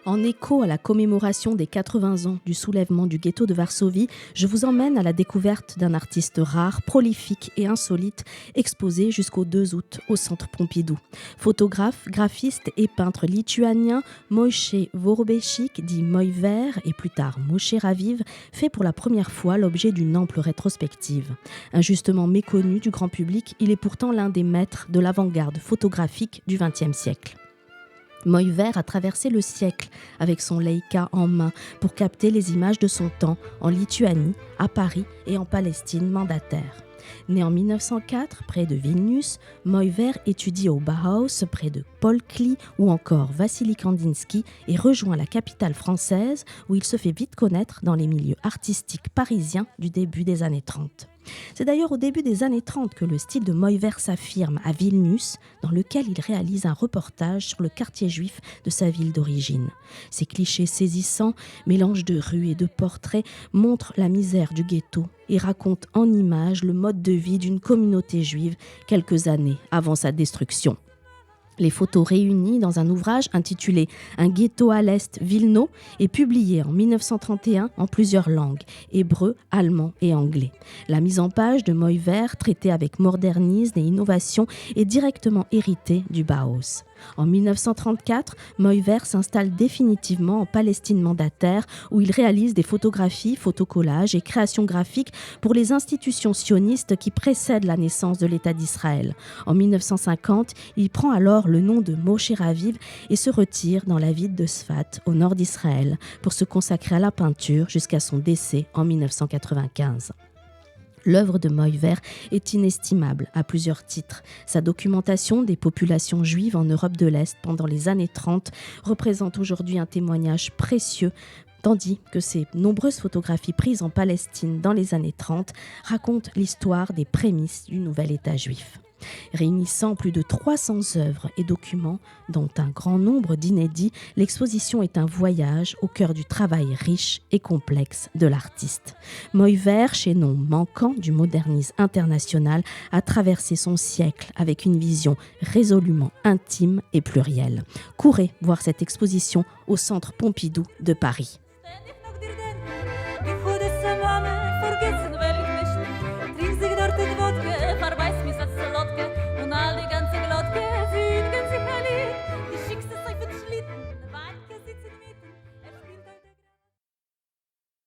En écho à la commémoration des 80 ans du soulèvement du ghetto de Varsovie, je vous emmène à la découverte d'un artiste rare, prolifique et insolite, exposé jusqu'au 2 août au Centre Pompidou. Photographe, graphiste et peintre lituanien, Mojsé Vorobešik, dit Mojver et plus tard Moshe Raviv, fait pour la première fois l'objet d'une ample rétrospective. Injustement méconnu du grand public, il est pourtant l'un des maîtres de l'avant-garde photographique du XXe siècle. Mojver a traversé le siècle avec son Leica en main pour capter les images de son temps en Lituanie, à Paris et en Palestine mandataire. Né en 1904 près de Vilnius, Mojver étudie au Bauhaus près de Paul Klee ou encore Vassili Kandinsky et rejoint la capitale française où il se fait vite connaître dans les milieux artistiques parisiens du début des années 30. C'est d'ailleurs au début des années 30 que le style de Mojver s'affirme à Vilnius, dans lequel il réalise un reportage sur le quartier juif de sa ville d'origine. Ces clichés saisissants, mélange de rues et de portraits, montrent la misère du ghetto et racontent en images le mode de vie d'une communauté juive quelques années avant sa destruction. Les photos réunies dans un ouvrage intitulé « Un ghetto à l'Est, Vilno » est publié en 1931 en plusieurs langues, hébreu, allemand et anglais. La mise en page de Mojver, traitée avec modernisme et innovation, est directement héritée du Bauhaus. En 1934, Mojver s'installe définitivement en Palestine mandataire où il réalise des photographies, photocollages et créations graphiques pour les institutions sionistes qui précèdent la naissance de l'État d'Israël. En 1950, il prend alors le nom de Moshe Raviv et se retire dans la ville de Sfat, au nord d'Israël, pour se consacrer à la peinture jusqu'à son décès en 1995. L'œuvre de Mojver est inestimable à plusieurs titres. Sa documentation des populations juives en Europe de l'Est pendant les années 30 représente aujourd'hui un témoignage précieux, tandis que ses nombreuses photographies prises en Palestine dans les années 30 racontent l'histoire des prémices du nouvel État juif. Réunissant plus de 300 œuvres et documents, dont un grand nombre d'inédits, l'exposition est un voyage au cœur du travail riche et complexe de l'artiste. Mojver, chaînon manquant du modernisme international, a traversé son siècle avec une vision résolument intime et plurielle. Courez voir cette exposition au Centre Pompidou de Paris.